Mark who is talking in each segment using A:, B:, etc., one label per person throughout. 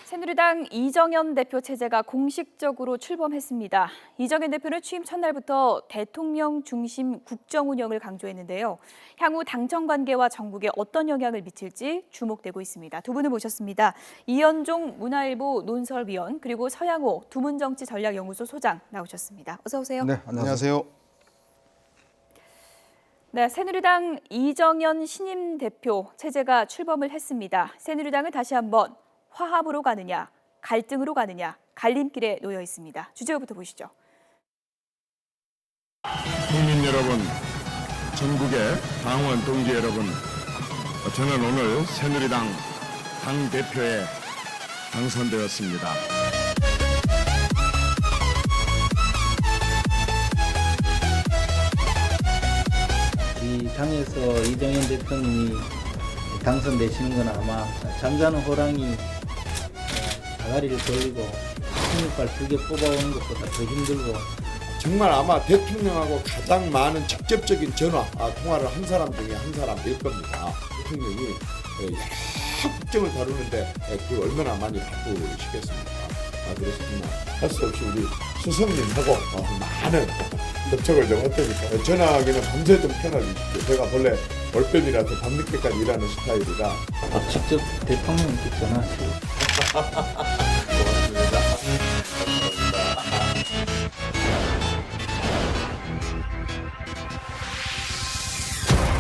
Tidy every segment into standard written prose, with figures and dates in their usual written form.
A: 새누리당 이정현 대표 체제가 공식적으로 출범했습니다. 이정현 대표는 취임 첫날부터 대통령 중심 국정 운영을 강조했는데요. 향후 당정 관계와 전국에 어떤 영향을 미칠지 주목되고 있습니다. 두 분을 모셨습니다. 이현종 문화일보 논설위원 그리고 서양호 두문정치전략연구소 소장 나오셨습니다. 어서 오세요.
B: 네, 안녕하세요.
A: 네, 새누리당 이정현 신임 대표 체제가 출범을 했습니다. 새누리당은 다시 한번 화합으로 가느냐, 갈등으로 가느냐, 갈림길에 놓여 있습니다. 주제부터 보시죠.
C: 국민 여러분, 전국의 당원 동지 여러분, 저는 오늘 새누리당 당대표에 당선되었습니다.
D: 이 당에서 이정현 대표님이 당선되시는 건 아마 잠자는 호랑이 다가리를 돌리고 16발 2개 뽑아오는 것보다 더 힘들고
E: 정말 아마 대통령하고 가장 많은 직접적인 통화를 한 사람 중에 한 사람일 겁니다. 대통령이 여러 국정을 다루는데 그 얼마나 많이 바쁘시겠습니까? 그래서 정말 할 수 없이 우리 수석님하고 많은 접촉을 좀 했다니까 전화하기는 밤새 좀 편하게 제가 원래 월변이라서 밤늦게까지 일하는 스타일이라
D: 직접 대통령께 전화하시고
E: 고맙습니다.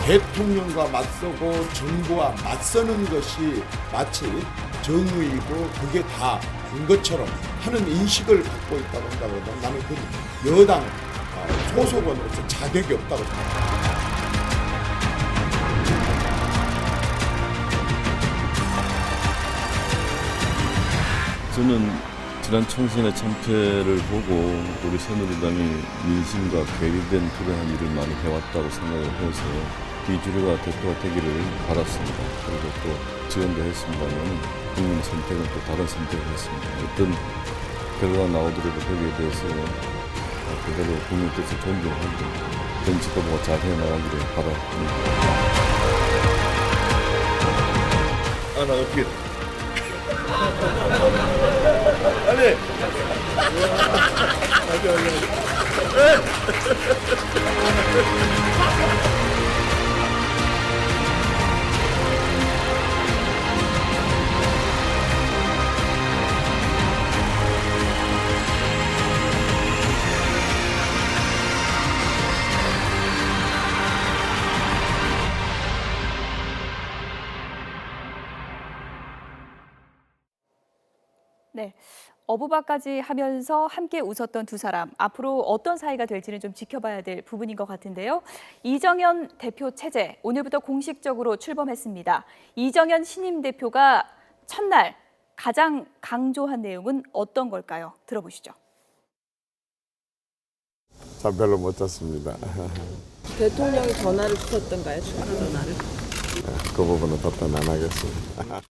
E: 대통령과 맞서고 정부와 맞서는 것이 마치 정의이고 그게 다 된 것처럼 하는 인식을 갖고 있다고 한다고 나는 그 여당 소속은 자격이 없다고 생각합니다.
F: 저는 지난 총선의 참패를 보고 우리 새누리당이 민심과 괴리된 그러한 일을 많이 해왔다고 생각을 해서 비주류가 대표가 되기를 바랐습니다. 그리고 또 지원도 했습니다만 국민 선택은 또 다른 선택을 했습니다. 어떤 결과가 나오더라도 거기에 대해서 그대로 국민 뜻을 존중하고 정치도 보고 잘 해나가기를 바랍니다.
C: 나 어떻게 빨리
A: 네, 어부바까지 하면서 함께 웃었던 두 사람. 앞으로 어떤 사이가 될지는 좀 지켜봐야 될 부분인 것 같은데요. 이정현 대표 체제, 오늘부터 공식적으로 출범했습니다. 이정현 신임 대표가 첫날 가장 강조한 내용은 어떤 걸까요? 들어보시죠.
E: 참 별로 못 잤습니다.
G: 대통령이 전화를 주셨던가요? 축하 전화를?
E: 그 부분은 답변 안 하겠습니다.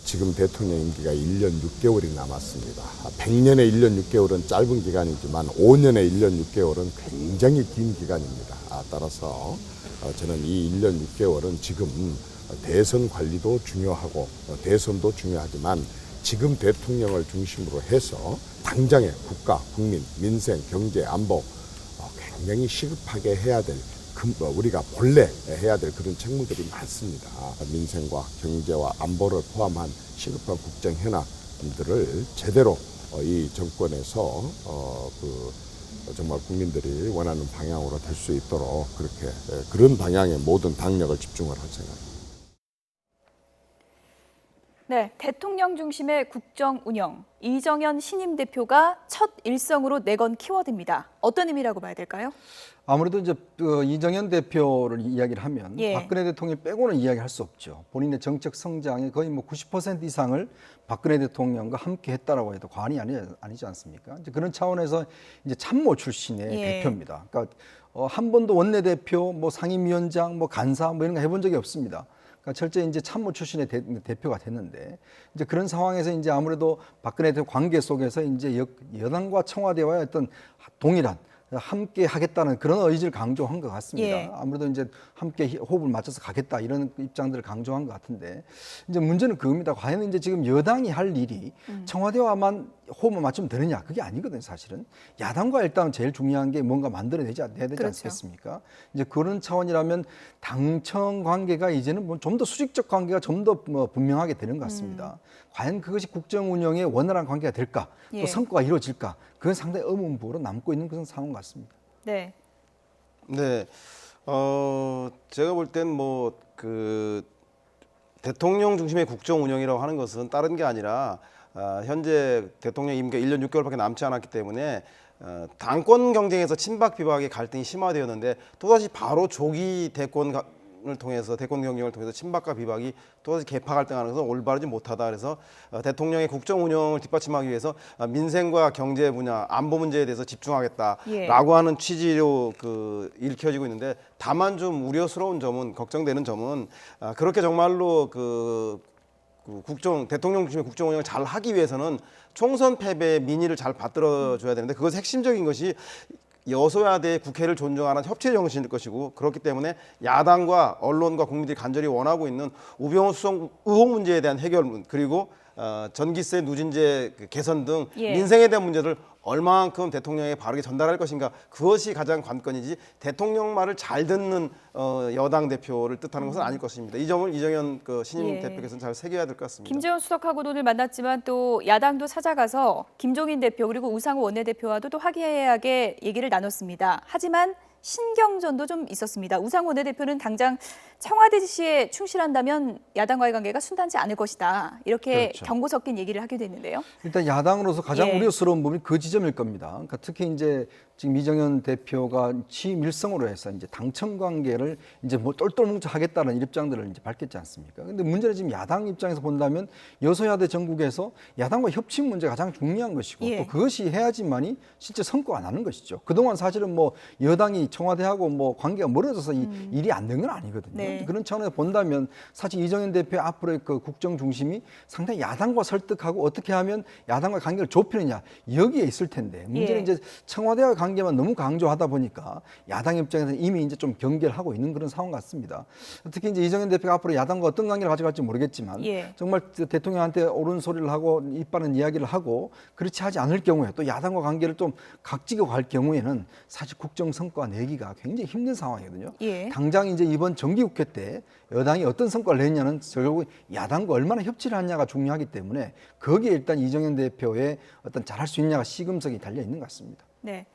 E: 지금 대통령 임기가 1년 6개월이 남았습니다. 100년에 1년 6개월은 짧은 기간이지만 5년에 1년 6개월은 굉장히 긴 기간입니다. 따라서 저는 이 1년 6개월은 지금 대선 관리도 중요하고 대선도 중요하지만 지금 대통령을 중심으로 해서 당장의 국가, 국민, 민생, 경제, 안보 굉장히 시급하게 해야 될 우리가 본래 해야 될 그런 책무들이 많습니다. 민생과 경제와 안보를 포함한 시급한 국정 현안들을 제대로 이 정권에서 정말 국민들이 원하는 방향으로 될 수 있도록 그런 방향의 모든 당력을 집중을 할 생각입니다.
A: 네, 대통령 중심의 국정 운영. 이정현 신임 대표가 첫 일성으로 내건 키워드입니다. 어떤 의미라고 봐야 될까요?
B: 아무래도 이제 이정현 대표를 이야기를 하면
A: 예.
B: 박근혜 대통령 빼고는 이야기할 수 없죠. 본인의 정책 성장의 거의 90% 이상을 박근혜 대통령과 함께 했다라고 해도 과언이 아니지 않습니까? 이제 그런 차원에서 이제 참모 출신의
A: 예.
B: 대표입니다. 그러니까 한 번도 원내대표, 상임위원장, 간사 이런 거 해본 적이 없습니다. 그러니까 철저히 이제 참모 출신의 대표가 됐는데 이제 그런 상황에서 이제 아무래도 박근혜 대통령 관계 속에서 이제 여당과 청와대와의 어떤 동일한 함께 하겠다는 그런 의지를 강조한 것 같습니다.
A: 예.
B: 아무래도 이제 함께 호흡을 맞춰서 가겠다 이런 입장들을 강조한 것 같은데 이제 문제는 그겁니다. 과연 이제 지금 여당이 할 일이 청와대와만 호흡을 맞추면 되느냐? 그게 아니거든요, 사실은. 야당과 일단 제일 중요한 게 뭔가 만들어내야 되지
A: 그렇죠.
B: 않겠습니까? 이제 그런 차원이라면 당청 관계가 이제는 뭐 좀 더 수직적 관계가 좀 더 뭐 분명하게 되는 것 같습니다. 과연 그것이 국정 운영의 원활한 관계가 될까?
A: 예.
B: 또 성과가 이루어질까? 그건 상당히 의문부호로 남고 있는 그런 상황 같습니다.
A: 네.
H: 네, 제가 볼 땐 뭐 그 대통령 중심의 국정 운영이라고 하는 것은 다른 게 아니라 현재 대통령 임기가 1년 6개월밖에 남지 않았기 때문에 당권 경쟁에서 친박 비박의 갈등이 심화되었는데 또다시 바로 조기 대권을 통해서 대권 경쟁을 통해서 친박과 비박이 또다시 개파 갈등하는 것은 올바르지 못하다. 그래서 대통령의 국정 운영을 뒷받침하기 위해서 민생과 경제 분야, 안보 문제에 대해서 집중하겠다라고 하는 취지로 읽혀지고 있는데 다만 좀 우려스러운 점은 걱정되는 점은 그렇게 정말로 대통령 중심의 국정 운영을 잘 하기 위해서는 총선 패배의 민의를 잘 받들어줘야 되는데 그것의 핵심적인 것이 여소야대 국회를 존중하는 협치 정신일 것이고 그렇기 때문에 야당과 언론과 국민들이 간절히 원하고 있는 우병우 수석 의혹 문제에 대한 해결 그리고 전기세 누진제 개선 등
A: 예.
H: 민생에 대한 문제를 얼마만큼 대통령에게 바르게 전달할 것인가 그것이 가장 관건이지 대통령 말을 잘 듣는 여당 대표를 뜻하는 것은 아닐 것입니다. 이 점을 이정현 신임
A: 예.
H: 대표께서는 잘 새겨야 될 것 같습니다.
A: 김재원 수석하고도 오늘 만났지만 또 야당도 찾아가서 김종인 대표 그리고 우상호 원내대표와도 또 화기애애하게 얘기를 나눴습니다. 하지만 신경전도 좀 있었습니다. 우상호 원내대표는 당장 청와대 지시에 충실한다면 야당과의 관계가 순탄치 않을 것이다. 이렇게
B: 그렇죠.
A: 경고 섞인 얘기를 하게 됐는데요.
B: 일단 야당으로서 가장
A: 예.
B: 우려스러운 부분이 그 지점일 겁니다. 그러니까 특히 이제 지금 이정현 대표가 취임 일성으로 해서 이제 당청 관계를 이제 뭐 똘똘 뭉쳐하겠다는 입장들을 이제 밝혔지 않습니까? 근데 문제는 지금 야당 입장에서 본다면 여소야대 전국에서 야당과 협치 문제가 가장 중요한 것이고
A: 예.
B: 또 그것이 해야지만이 실제 성과가 나는 것이죠. 그동안 사실은 뭐 여당이 청와대하고 뭐 관계가 멀어져서 이 일이 안 된 건 아니거든요.
A: 네.
B: 그런 차원에서 본다면 사실 이정현 대표의 앞으로의 그 국정 중심이 상당히 야당과 설득하고 어떻게 하면 야당과 관계를 좁히느냐 여기에 있을 텐데 문제는
A: 예.
B: 이제 청와대와 관계만 너무 강조하다 보니까 야당 입장에서는 이미 이제 좀 경계를 하고 있는 그런 상황 같습니다. 특히 이제 이정현 대표가 앞으로 야당과 어떤 관계를 가져갈지 모르겠지만
A: 예.
B: 정말 대통령한테 옳은 소리를 하고 이빠른 이야기를 하고 그렇지 하지 않을 경우에 또 야당과 관계를 좀 각지고 갈 경우에는 사실 국정 성과 내기가 굉장히 힘든 상황이거든요.
A: 예.
B: 당장 이제 이번 정기국회 때 여당이 어떤 성과를 냈냐는 결국 야당과 얼마나 협치를 하냐가 중요하기 때문에 거기에 일단 이정현 대표의 어떤 잘할 수 있냐가 시금석이 달려 있는 것 같습니다.
A: 네.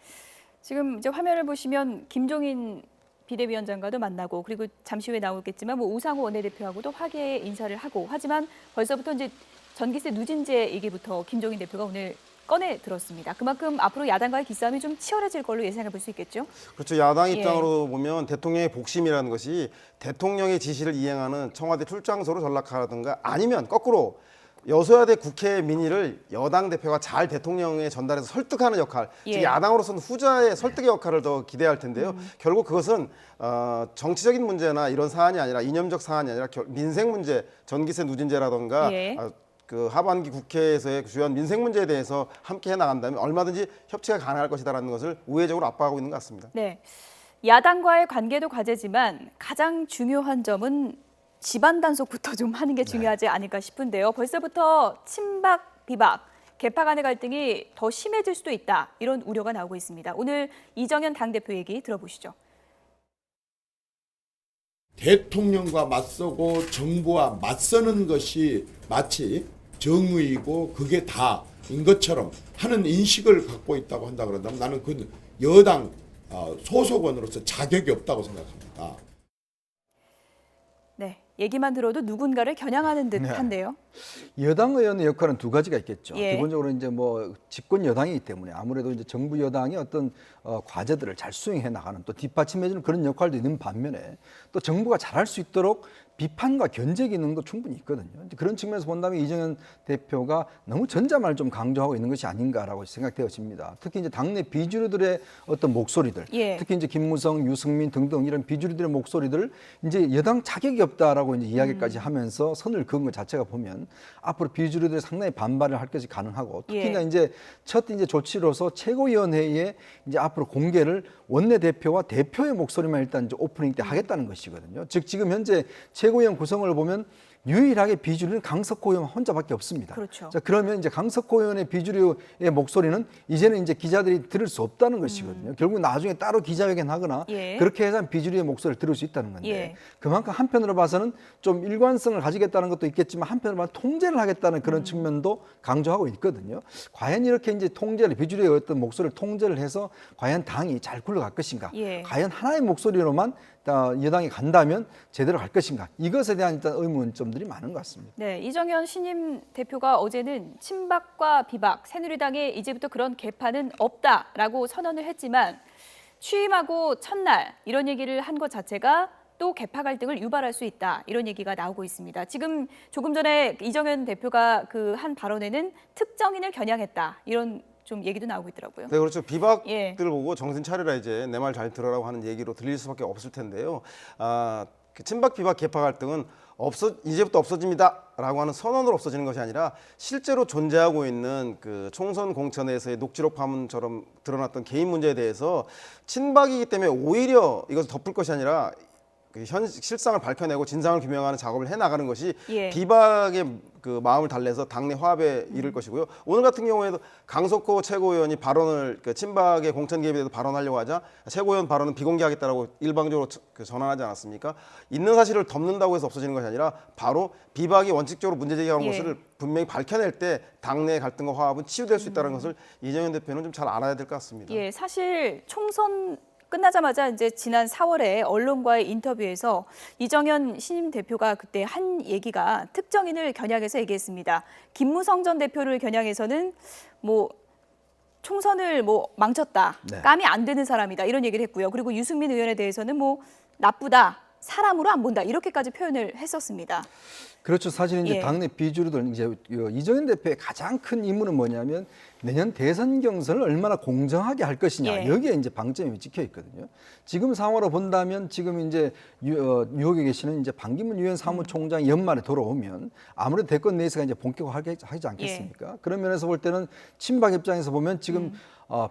A: 지금 이제 화면을 보시면 김종인 비대위원장과도 만나고 그리고 잠시 후에 나오겠지만 뭐 우상호 원내대표하고도 화기애애 인사를 하고 하지만 벌써부터 이제 전기세 누진제 얘기부터 김종인 대표가 오늘 꺼내 들었습니다. 그만큼 앞으로 야당과의 기싸움이 좀 치열해질 걸로 예상해 볼 수 있겠죠?
H: 그렇죠. 야당
A: 예.
H: 입장으로 보면 대통령의 복심이라는 것이 대통령의 지시를 이행하는 청와대 출장소로 전락하든가 아니면 거꾸로 여소야대 국회 민의를 여당 대표가 잘 대통령에 전달해서 설득하는 역할,
A: 예.
H: 즉 야당으로서는 후자의 설득의 역할을 더 기대할 텐데요. 결국 그것은 정치적인 문제나 이런 사안이 아니라 이념적 사안이 아니라 민생 문제, 전기세 누진제라든가
A: 예.
H: 그 하반기 국회에서의 주요한 민생 문제에 대해서 함께 해나간다면 얼마든지 협치가 가능할 것이다라는 것을 우회적으로 압박하고 있는 것 같습니다.
A: 네. 야당과의 관계도 과제지만 가장 중요한 점은 집안 단속부터 좀 하는 게 중요하지 않을까 싶은데요. 벌써부터 친박, 비박, 개파 간의 갈등이 더 심해질 수도 있다. 이런 우려가 나오고 있습니다. 오늘 이정현 당대표 얘기 들어보시죠.
I: 대통령과 맞서고 정부와 맞서는 것이 마치 정의이고 그게 다인 것처럼 하는 인식을 갖고 있다고 한다 그런다면 나는 그 여당 소속원으로서 자격이 없다고 생각합니다.
A: 네, 얘기만 들어도 누군가를 겨냥하는 듯한데요.
B: 여당 의원의 역할은 두 가지가 있겠죠.
A: 예.
B: 기본적으로 이제 뭐 집권 여당이기 때문에 아무래도 이제 정부 여당이 어떤 과제들을 잘 수행해 나가는 또 뒷받침해주는 그런 역할도 있는 반면에 또 정부가 잘할 수 있도록 비판과 견제 기능도 충분히 있거든요. 이제 그런 측면에서 본다면 이정현 대표가 너무 전자만을 좀 강조하고 있는 것이 아닌가라고 생각되어집니다. 특히 이제 당내 비주류들의 어떤 목소리들,
A: 예.
B: 특히 이제 김무성, 유승민 등등 이런 비주류들의 목소리들 이제 여당 자격이 없다라고 이제 이야기까지 하면서 선을 그은 것 자체가 보면 앞으로 비주류들이 상당히 반발을 할 것이 가능하고 특히나
A: 예.
B: 이제 첫 이제 조치로서 최고위원회에 이제 앞으로 공개를 원내 대표와 대표의 목소리만 일단 이제 오프닝 때 하겠다는 것이거든요. 즉 지금 현재 최고위원 구성을 보면 유일하게 비주류는 강석호 의원 혼자밖에 없습니다.
A: 그렇죠.
B: 자, 그러면 이제 강석호 의원의 비주류의 목소리는 이제는 이제 기자들이 들을 수 없다는 것이거든요. 결국 나중에 따로 기자회견하거나
A: 예.
B: 그렇게 해서 비주류의 목소리를 들을 수 있다는 건데
A: 예.
B: 그만큼 한편으로 봐서는 좀 일관성을 가지겠다는 것도 있겠지만 한편으로 봐서 통제를 하겠다는 그런 측면도 강조하고 있거든요. 과연 이렇게 이제 통제를 비주류의 어떤 목소리를 통제를 해서 과연 당이 잘 굴러갈 것인가?
A: 예.
B: 과연 하나의 목소리로만 여당이 간다면 제대로 갈 것인가? 이것에 대한 일단 의문점들이 많은 것 같습니다.
A: 네, 이정현 신임 대표가 어제는 친박과 비박, 새누리당에 이제부터 그런 개파는 없다라고 선언을 했지만 취임하고 첫날 이런 얘기를 한 것 자체가 또 개파 갈등을 유발할 수 있다 이런 얘기가 나오고 있습니다. 지금 조금 전에 이정현 대표가 그 한 발언에는 특정인을 겨냥했다 이런 좀 얘기도 나오고 있더라고요.
H: 네, 그렇죠. 비박들
A: 예.
H: 보고 정신 차려라 이제 내 말 잘 들어라고 하는 얘기로 들릴 수밖에 없을 텐데요. 그 친박 비박 개파 갈등은 이제부터 없어집니다라고 하는 선언으로 없어지는 것이 아니라 실제로 존재하고 있는 그 총선 공천에서의 녹취록 파문처럼 드러났던 개인 문제에 대해서 친박이기 때문에 오히려 이것을 덮을 것이 아니라 그 실상을 밝혀내고 진상을 규명하는 작업을 해나가는 것이
A: 예.
H: 비박의 그 마음을 달래서 당내 화합에 이를 것이고요. 오늘 같은 경우에도 강석호 최고위원이 발언을 그 친박의 공천 개입에 대해서 발언하려고 하자 최고위원 발언은 비공개하겠다라고 일방적으로 전환하지 않았습니까? 있는 사실을 덮는다고 해서 없어지는 것이 아니라 바로 비박이 원칙적으로 문제 제기하는
A: 예.
H: 것을 분명히 밝혀낼 때 당내 갈등과 화합은 치유될 수 있다는 것을 이정현 대표는 좀 잘 알아야 될 것 같습니다.
A: 예, 사실 총선 끝나자마자 이제 지난 4월에 언론과의 인터뷰에서 이정현 신임 대표가 그때 한 얘기가 특정인을 겨냥해서 얘기했습니다. 김무성 전 대표를 겨냥해서는 뭐 총선을 뭐 망쳤다,
B: 네.
A: 깜이 안 되는 사람이다 이런 얘기를 했고요. 그리고 유승민 의원에 대해서는 뭐 나쁘다, 사람으로 안 본다 이렇게까지 표현을 했었습니다.
B: 그렇죠. 사실 이제
A: 예.
B: 당내 비주류들 이제 이정현 대표의 가장 큰 임무는 뭐냐면 내년 대선 경선을 얼마나 공정하게 할 것이냐
A: 예.
B: 여기에 이제 방점이 찍혀 있거든요. 지금 상황으로 본다면 지금 이제 뉴욕에 계시는 이제 반기문 유엔 사무총장이 연말에 돌아오면 아무래도 대권 레이스가 이제 본격화하지 않겠습니까?
A: 예.
B: 그런 면에서 볼 때는 친박 입장에서 보면 지금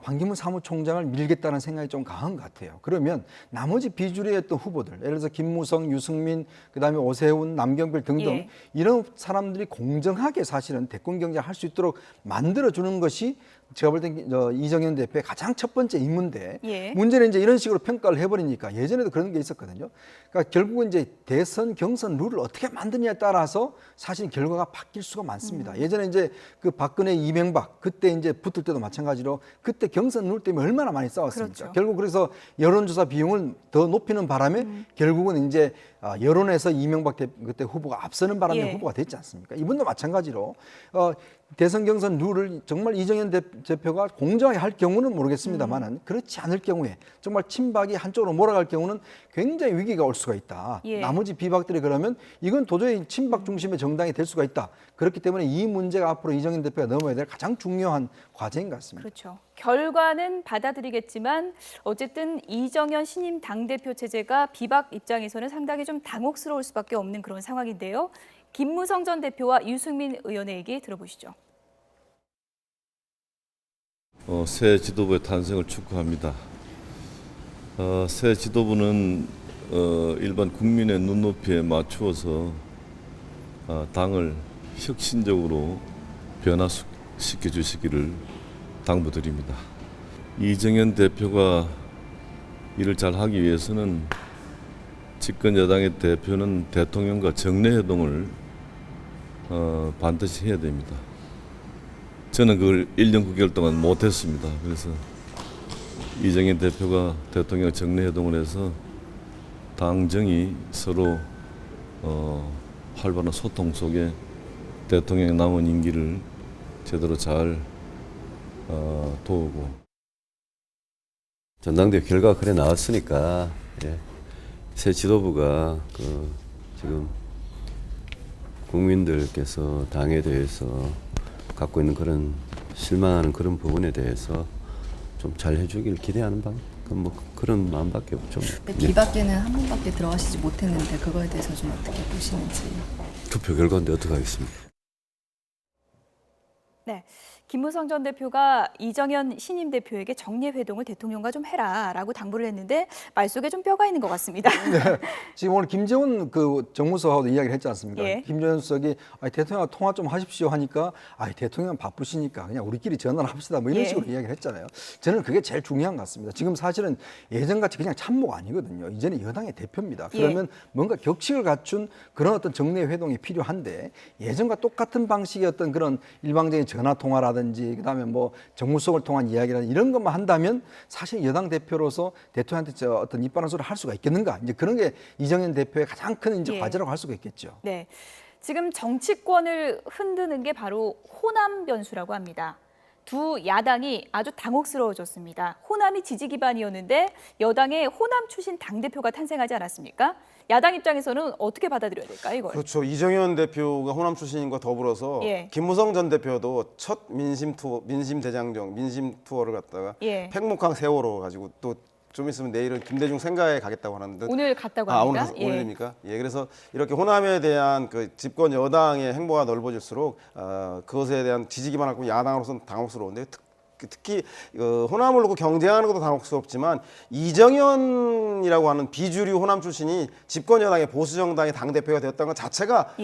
B: 반기문 사무총장을 밀겠다는 생각이 좀 강한 것 같아요. 그러면 나머지 비주류의 어떤 후보들, 예를 들어서 김무성, 유승민, 그다음에 오세훈, 남경필 등등
A: 예.
B: 이런 사람들이 공정하게 사실은 대권 경쟁할 수 있도록 만들어주는 것이 제가 볼 때 이정현 대표의 가장 첫 번째 임무인데
A: 예.
B: 문제는 이제 이런 식으로 평가를 해버리니까 예전에도 그런 게 있었거든요. 그러니까 결국은 이제 대선 경선 룰을 어떻게 만드냐에 따라서 사실 결과가 바뀔 수가 많습니다. 예전에 이제 그 박근혜, 이명박 그때 이제 붙을 때도 마찬가지로 그때 경선 룰 때문에 얼마나 많이 싸웠습니까?
A: 그렇죠.
B: 결국 그래서 여론조사 비용을 더 높이는 바람에 결국은 이제 여론에서 이명박 그때 후보가 앞서는 바람에
A: 예.
B: 후보가 됐지 않습니까? 이번도 마찬가지로 대선 경선 룰을 정말 이정현 대표가 공정하게 할 경우는 모르겠습니다만은 그렇지 않을 경우에 정말 친박이 한쪽으로 몰아갈 경우는 굉장히 위기가 올 수가 있다.
A: 예.
B: 나머지 비박들이 그러면 이건 도저히 친박 중심의 정당이 될 수가 있다. 그렇기 때문에 이 문제가 앞으로 이정현 대표가 넘어야 될 가장 중요한 과제인 것 같습니다.
A: 그렇죠. 결과는 받아들이겠지만 어쨌든 이정현 신임 당대표 체제가 비박 입장에서는 상당히 좀 당혹스러울 수밖에 없는 그런 상황인데요. 김무성 전 대표와 유승민 의원의 얘기 들어보시죠.
F: 새 지도부의 탄생을 축하합니다. 새 지도부는 일반 국민의 눈높이에 맞추어서 당을 혁신적으로 변화시켜 주시기를 당부드립니다. 이정현 대표가 일을 잘 하기 위해서는 집권 여당의 대표는 대통령과 정례회동을 반드시 해야 됩니다. 저는 그걸 1년 9개월 동안 못했습니다. 그래서 이정현 대표가 대통령 정례회동을 해서 당정이 서로 활발한 소통 속에 대통령의 남은 임기를 제대로 잘 도우고.
J: 전당대회 결과가 그래 나왔으니까 새 지도부가 그 지금 국민들께서 당에 대해서 갖고 있는 그런 실망하는 그런 부분에 대해서 좀 잘 해주길 기대하는 뭐 그런 마음밖에 없죠.
K: 비박계는 한 번밖에 들어가시지 못했는데 그거에 대해서 좀 어떻게 보시는지.
J: 투표 결과인데 어떡하겠습니까?
A: 네. 김무성 전 대표가 이정현 신임 대표에게 정례회동을 대통령과 좀 해라라고 당부를 했는데 말 속에 좀 뼈가 있는 것 같습니다.
B: 네. 지금 오늘 김재원 그 정무수석하고도 이야기를 했지 않습니까?
A: 예.
B: 김재원 수석이 대통령과 통화 좀 하십시오 하니까 대통령 바쁘시니까 그냥 우리끼리 전화를 합시다 뭐 이런
A: 예.
B: 식으로 이야기를 했잖아요. 저는 그게 제일 중요한 것 같습니다. 지금 사실은 예전같이 그냥 참모가 아니거든요. 이제는 여당의 대표입니다. 그러면 뭔가 격식을 갖춘 그런 어떤 정례회동이 필요한데 예전과 똑같은 방식의 어떤 그런 일방적인 전화 통화라든지 그다음에 뭐 정무수석을 통한 이야기라든지 이런 것만 한다면 사실 여당 대표로서 대통령한테 어떤 입바른 소리를 할 수가 있겠는가? 이제 그런 게 이정현 대표의 가장 큰 이제 과제라고 할 수가 있겠죠.
A: 네. 지금 정치권을 흔드는 게 바로 호남 변수라고 합니다. 두 야당이 아주 당혹스러워졌습니다. 호남이 지지 기반이었는데 여당의 호남 출신 당대표가 탄생하지 않았습니까? 야당 입장에서는 어떻게 받아들여야 될까요, 이걸?
H: 그렇죠. 이정현 대표가 호남 출신과 더불어서 김무성 전 대표도 첫 민심 대장정, 민심 투어를 갔다가 팽목항 세월호 가지고 또 좀 있으면 내일은 김대중 생가에 가겠다고 하는데
A: 오늘 갔다고 합니다.
H: 오늘입니까? 그래서 이렇게 호남에 대한 그 집권 여당의 행보가 넓어질수록 그것에 대한 지지 기반을 야당으로서는 당혹스러운데 특히 호남을 놓고 경쟁하는 것도 당혹스럽지만 이정현이라고 하는 비주류 호남 출신이 집권 여당의 보수 정당의 당 대표가 되었다는 것 자체가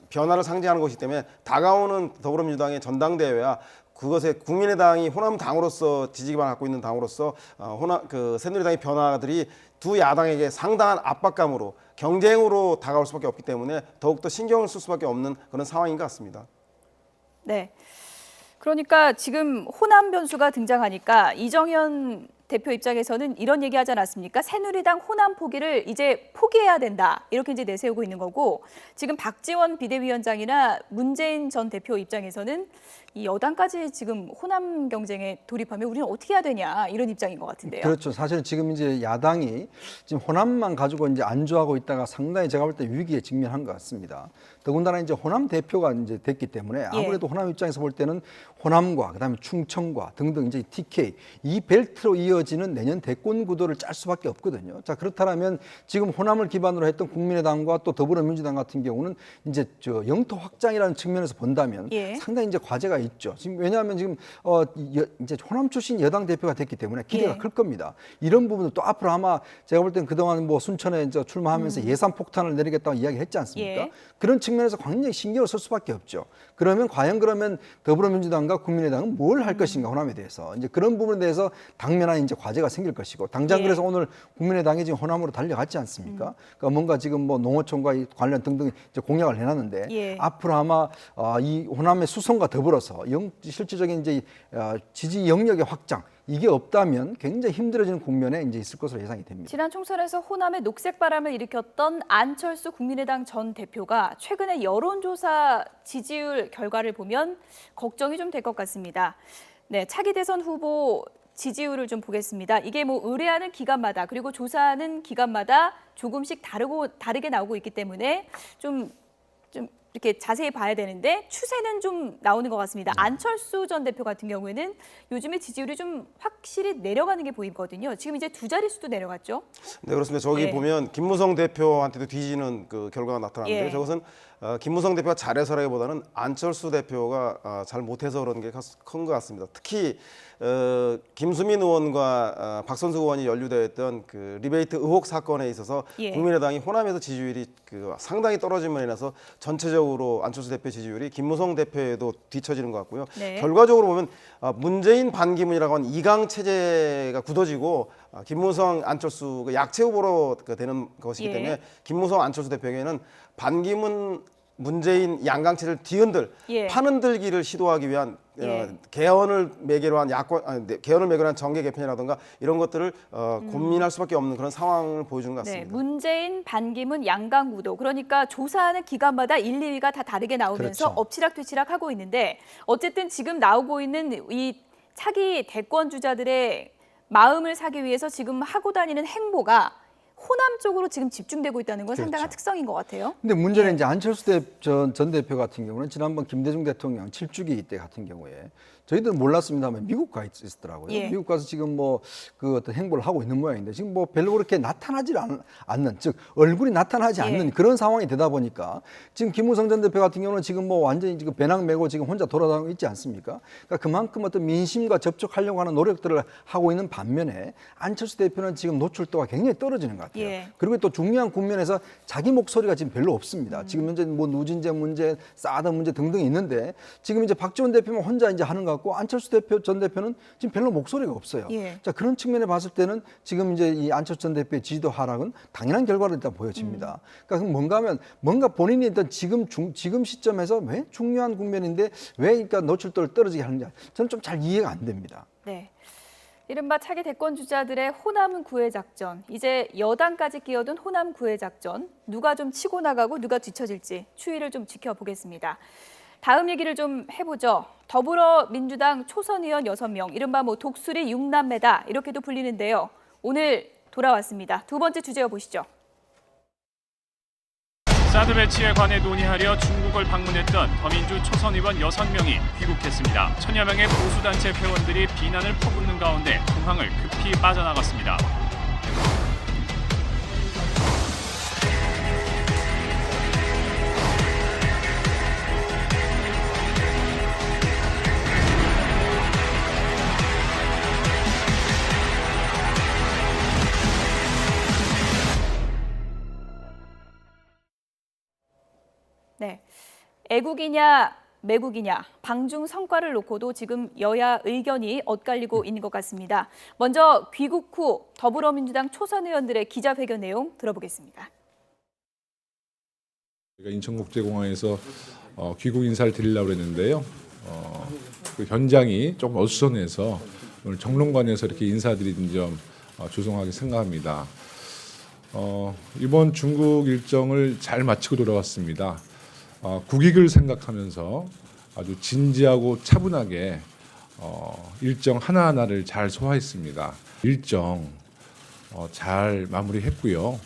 H: 변화를 상징하는 것이기 때문에 다가오는 더불어민주당의 전당대회와 그것에 국민의당이 호남 당으로서 지지 기반을 갖고 있는 당으로서 새누리당의 변화들이 두 야당에게 상당한 압박감으로 경쟁으로 다가올 수밖에 없기 때문에 더욱더 신경을 쓸 수밖에 없는 그런 상황인 것 같습니다.
A: 네. 그러니까 지금 호남 변수가 등장하니까 이정현 대표 입장에서는 이런 얘기하지 않았습니까? 새누리당 호남 포기를 이제 포기해야 된다. 이렇게 이제 내세우고 있는 거고 지금 박지원 비대위원장이나 문재인 전 대표 입장에서는 이 여당까지 지금 호남 경쟁에 돌입하면 우리는 어떻게 해야 되냐 이런 입장인 것 같은데요.
B: 그렇죠. 사실 지금 이제 야당이 지금 호남만 가지고 이제 안주하고 있다가 상당히 제가 볼 때 위기에 직면한 것 같습니다. 더군다나 이제 호남 대표가 이제 됐기 때문에 아무래도 호남 입장에서 볼 때는 호남과 그다음에 충청과 등등 이제 TK 이 벨트로 이어지는 내년 대권 구도를 짤 수밖에 없거든요. 자 그렇다면 지금 호남을 기반으로 했던 국민의당과 또 더불어민주당 같은 경우는 이제 영토 확장이라는 측면에서 본다면 상당히 이제 과제가 있죠. 지금 왜냐하면 지금 이제 호남 출신 여당 대표가 됐기 때문에 기대가 클 겁니다. 이런 부분은 또 앞으로 아마 제가 볼 때는 그동안 뭐 순천에 이제 출마하면서 예산 폭탄을 내리겠다고 이야기했지 않습니까? 그런 측면에서 굉장히 신경을 쓸 수밖에 없죠. 그러면 과연 더불어민주당과 국민의당은 뭘 할 것인가 호남에 대해서 이제 그런 부분에 대해서 당면한 이제 과제가 생길 것이고 당장 그래서 오늘 국민의당이 지금 호남으로 달려갔지 않습니까? 그러니까 뭔가 지금 뭐 농어촌과 관련 등등 이제 공약을 해놨는데 앞으로 아마 이 호남의 수성과 더불어서 실질적인 이제 지지 영역의 확장 이게 없다면 굉장히 힘들어지는 국면에 이제 있을 것으로 예상이 됩니다.
A: 지난 총선에서 호남의 녹색 바람을 일으켰던 안철수 국민의당 전 대표가 최근에 여론조사 지지율 결과를 보면 걱정이 좀 될 것 같습니다. 네, 차기 대선 후보 지지율을 좀 보겠습니다. 이게 뭐 의뢰하는 기간마다 그리고 조사하는 기간마다 조금씩 다르게 나오고 있기 때문에 좀 이렇게 자세히 봐야 되는데 추세는 좀 나오는 것 같습니다. 안철수 전 대표 같은 경우에는 요즘에 지지율이 좀 확실히 내려가는 게 보이거든요. 지금 이제 두 자릿수도 내려갔죠.
H: 네, 그렇습니다. 저기 보면 김무성 대표한테도 뒤지는 그 결과가 나타나는데 저것은 김무성 대표가 잘해서라기보다는 안철수 대표가 잘 못해서 그런 게 큰 것 같습니다. 특히 김수민 의원과 박선수 의원이 연루되었던 그 리베이트 의혹 사건에 있어서 국민의당이 호남에서 지지율이 상당히 떨어짐으로 인해서 전체적으로 안철수 대표 지지율이 김무성 대표에도 뒤처지는 것 같고요. 결과적으로 보면 문재인 반기문이라고 하는 이강 체제가 굳어지고 김무성 안철수 약체 후보로 되는 것이기 때문에 김무성 안철수 대표에게는 반기문 문재인 양강체를 뒤흔들 판흔들기를 시도하기 위한 개헌을 매개로 한 개헌을 매개로 한 정계 개편이라든가 이런 것들을 고민할 수밖에 없는 그런 상황을 보여주는 것 같습니다.
A: 네, 문재인, 반기문, 양강 구도 그러니까 조사하는 기간마다 일일이가 다 다르게 나오면서 엎치락뒤치락 하고 있는데 어쨌든 지금 나오고 있는 이 차기 대권 주자들의 마음을 사기 위해서 지금 하고 다니는 행보가 호남 쪽으로 지금 집중되고 있다는 건 상당한
B: 그렇죠.
A: 특성인 것 같아요.
B: 근데 문제는 이제 안철수 전 대표 같은 경우는 지난번 김대중 대통령 7주기 때 같은 경우에 저희들은 몰랐습니다만 미국 가 있었더라고요.
A: 예.
B: 미국 가서 지금 뭐 그 어떤 행보를 하고 있는 모양인데 지금 뭐 별로 그렇게 나타나지 않는, 즉 얼굴이 나타나지 않는 그런 상황이 되다 보니까 지금 김무성 전 대표 같은 경우는 지금 뭐 완전히 지금 배낭 메고 지금 혼자 돌아다니고 있지 않습니까? 그러니까 그만큼 어떤 민심과 접촉하려고 하는 노력들을 하고 있는 반면에 안철수 대표는 지금 노출도가 굉장히 떨어지는 것 같아요.
A: 예.
B: 그리고 또 중요한 국면에서 자기 목소리가 지금 별로 없습니다. 지금 현재 뭐 누진제 문제, 사드 문제 등등 있는데 지금 이제 박지원 대표만 혼자 이제 하는 것 같고 안철수 전 대표는 지금 별로 목소리가 없어요.
A: 예.
B: 자, 그런 측면에 봤을 때는 지금 이제 이 안철수 전 대표의 지지도 하락은 당연한 결과로 일단 보여집니다. 그러니까 그럼 뭔가 하면 뭔가 본인이 일단 지금 시점에서 왜 중요한 국면인데 왜 그러니까 노출도를 떨어지게 하는지 저는 좀 잘 이해가 안 됩니다.
A: 네. 이른바 차기 대권 주자들의 호남 구애 작전, 이제 여당까지 끼어든 호남 구애 작전, 누가 좀 치고 나가고 누가 뒤처질지 추이를 좀 지켜보겠습니다. 다음 얘기를 좀 해보죠. 더불어민주당 초선 의원 6명, 이른바 뭐 독수리 6남매다 이렇게도 불리는데요. 오늘 돌아왔습니다. 두 번째 주제어 보시죠.
L: 사드 배치에 관해 논의하려 중국을 방문했던 더민주 초선 의원 6명이 귀국했습니다. 천여 명의 보수단체 회원들이 비난을 퍼붓는 가운데 공항을 급히 빠져나갔습니다.
A: 네, 애국이냐 매국이냐 방중 성과를 놓고도 지금 여야 의견이 엇갈리고 있는 것 같습니다. 먼저 귀국 후 더불어민주당 초선 의원들의 기자회견 내용 들어보겠습니다.
M: 저희가 인천국제공항에서 귀국 인사를 드리려고 했는데요. 그 현장이 조금 어수선해서 오늘 정론관에서 이렇게 인사드리는 점 죄송하게 생각합니다. 이번 중국 일정을 잘 마치고 돌아왔습니다. 국익을 생각하면서 아주 진지하고 차분하게 일정 하나하나를 잘 소화했습니다. 일정 잘 마무리했고요.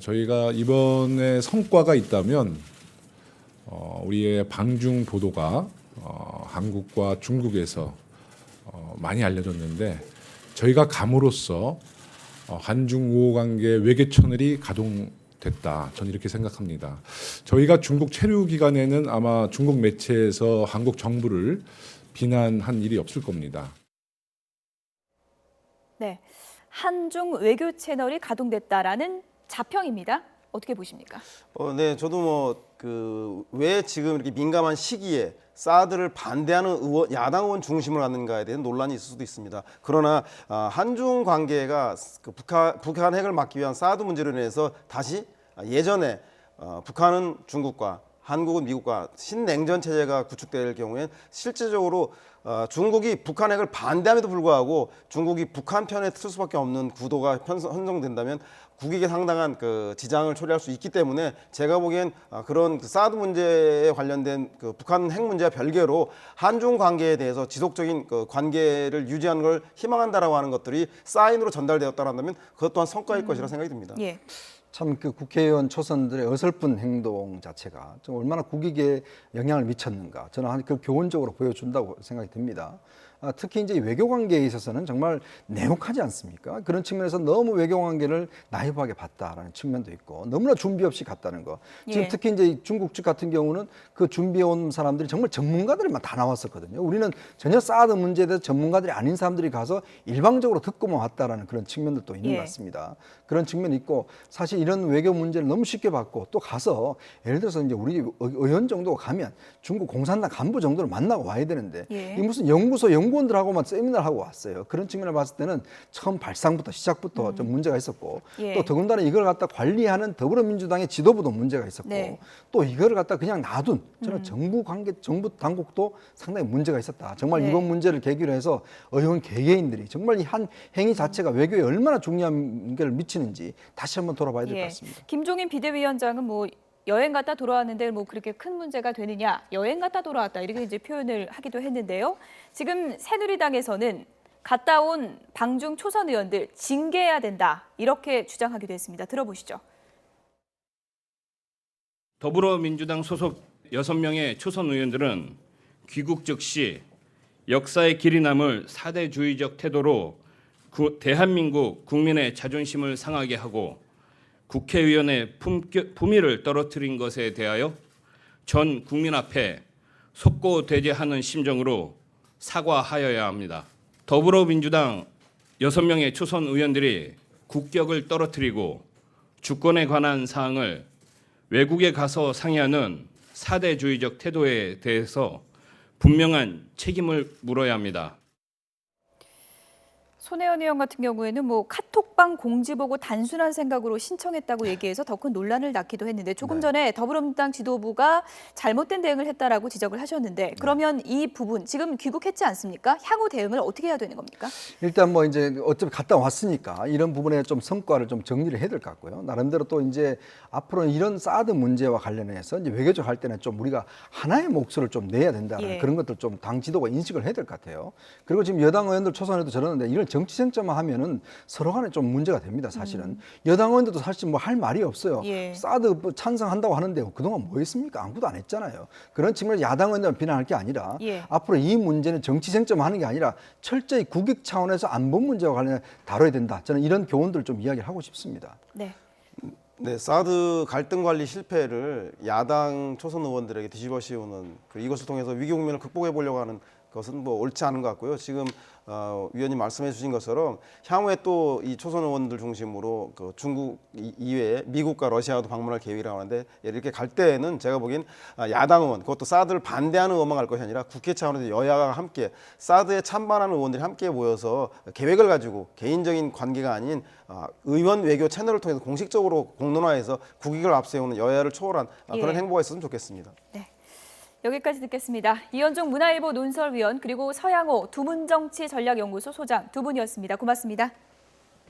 M: 저희가 이번에 성과가 있다면 우리의 방중 보도가 한국과 중국에서 많이 알려졌는데 저희가 감으로써 한중 우호관계 외교 채널이 가동됐다. 저는 이렇게 생각합니다. 저희가 중국 체류 기간에는 아마 중국 매체에서 한국 정부를 비난한 일이 없을 겁니다.
A: 네, 한중 외교 채널이 가동됐다라는 자평입니다. 어떻게 보십니까?
H: 네, 저도 뭐 왜 지금 이렇게 민감한 시기에 사드를 반대하는 야당 의원 중심을 갖는가에 대한 논란이 있을 수도 있습니다. 그러나 한중 관계가 북한 핵을 막기 위한 사드 문제로 인해서 다시 예전에 북한은 중국과 한국은 미국과 신냉전 체제가 구축될 경우엔 실질적으로 중국이 북한 핵을 반대함에도 불구하고 중국이 북한 편에 쓸 수밖에 없는 구도가 형성된다면 국익에 상당한 지장을 초래할 수 있기 때문에 제가 보기엔 그런 사드 문제에 관련된 북한 핵 문제와 별개로 한중 관계에 대해서 지속적인 관계를 유지하는 걸 희망한다라고 하는 것들이 사인으로 전달되었다라면 그것 또한 성과일 것이라 생각이 듭니다.
A: 예.
B: 참 그 국회의원 초선들의 어설픈 행동 자체가 좀 얼마나 국익에 영향을 미쳤는가 저는 그 교훈적으로 보여준다고 생각이 듭니다. 특히 이제 외교 관계에 있어서는 정말 내혹하지 않습니까? 그런 측면에서 너무 외교 관계를 나이브하게 봤다라는 측면도 있고 너무나 준비 없이 갔다는 거. 지금
A: 예.
B: 특히 이제 중국 측 같은 경우는 그 준비해 온 사람들이 정말 전문가들만 다 나왔었거든요. 우리는 전혀 사드 문제에 대해서 전문가들이 아닌 사람들이 가서 일방적으로 듣고만 왔다라는 그런 측면들도 있는
A: 예.
B: 것 같습니다. 그런 측면이 있고 사실 이런 외교 문제를 너무 쉽게 받고 또 가서 예를 들어서 이제 우리 의원 정도가 가면 중국 공산당 간부 정도를 만나고 와야 되는데
A: 예.
B: 이 무슨 연구원들하고만 세미나를 하고 왔어요. 그런 측면을 봤을 때는 처음 발상부터 시작부터 좀 문제가 있었고
A: 예.
B: 또 더군다나 이걸 갖다 관리하는 더불어민주당의 지도부도 문제가 있었고
A: 네.
B: 또 이걸 갖다 그냥 놔둔 저는 정부 당국도 상당히 문제가 있었다. 정말
A: 네.
B: 이번 문제를 계기로 해서 의원 개개인들이 정말 이 한 행위 자체가 외교에 얼마나 중요한 걸 미치는지 다시 한번 돌아봐야 될 것
A: 예.
B: 같습니다.
A: 김종인 비대위원장은 뭐 여행 갔다 돌아왔는데 뭐 그렇게 큰 문제가 되느냐, 여행 갔다 돌아왔다 이렇게 이제 표현을 하기도 했는데요. 지금 새누리당에서는 갔다 온 방중 초선 의원들 징계해야 된다. 이렇게 주장하기도 했습니다. 들어보시죠.
N: 더불어민주당 소속 6명의 초선 의원들은 귀국 즉시 역사의 길이 남을 사대주의적 태도로 대한민국 국민의 자존심을 상하게 하고 국회의원의 품위를 떨어뜨린 것에 대하여 전 국민 앞에 속고대죄하는 심정으로 사과하여야 합니다. 더불어민주당 6명의 초선 의원들이 국격을 떨어뜨리고 주권에 관한 사항을 외국에 가서 상의하는 사대주의적 태도에 대해서 분명한 책임을 물어야 합니다.
A: 손혜원 의원 같은 경우에는 뭐 카톡방 공지 보고 단순한 생각으로 신청했다고 얘기해서 더 큰 논란을 낳기도 했는데 조금 전에 더불어민주당 지도부가 잘못된 대응을 했다라고 지적을 하셨는데 그러면 이 부분 지금 귀국했지 않습니까? 향후 대응을 어떻게 해야 되는 겁니까?
B: 일단 뭐 이제 어차피 갔다 왔으니까 이런 부분에 좀 성과를 좀 정리를 해야 될 것 같고요. 나름대로 또 이제 앞으로는 이런 사드 문제와 관련해서 이제 외교적 할 때는 좀 우리가 하나의 목소리를 좀 내야 된다는 그런 것들 좀 당 지도가 인식을 해야 될 것 같아요. 그리고 지금 여당 의원들 초선에도 저러는데 이런 정치 쟁점만 하면은 서로 간에 좀 문제가 됩니다. 사실은 여당 의원들도 사실 뭐 할 말이 없어요. 사드 찬성한다고 하는데 그동안 뭐 했습니까? 아무것도 안 했잖아요. 그런 측면에서 야당 의원들만 비난할 게 아니라 앞으로 이 문제는 정치 쟁점하는 게 아니라 철저히 국익 차원에서 안보 문제와 관련해 다뤄야 된다. 저는 이런 교훈들을 좀 이야기를 하고 싶습니다.
H: 네, 사드 갈등 관리 실패를 야당 초선 의원들에게 뒤집어 씌우는 이것을 통해서 위기 국면을 극복해 보려고 하는 것은 뭐 옳지 않은 것 같고요. 지금 위원님 말씀해 주신 것처럼 향후에 또 이 초선 의원들 중심으로 그 중국 이외에 미국과 러시아도 방문할 계획이라고 하는데 이렇게 갈 때에는 제가 보기엔 야당 의원, 그것도 사드를 반대하는 의원만 갈 것이 아니라 국회 차원에서 여야가 함께 사드에 찬반하는 의원들이 함께 모여서 계획을 가지고 개인적인 관계가 아닌 의원 외교 채널을 통해서 공식적으로 공론화해서 국익을 앞세우는 여야를 초월한 그런 행보가 있었으면 좋겠습니다.
A: 네. 여기까지 듣겠습니다. 이현종 문화일보 논설위원 그리고 서양호 두문정치전략연구소 소장 두 분이었습니다. 고맙습니다.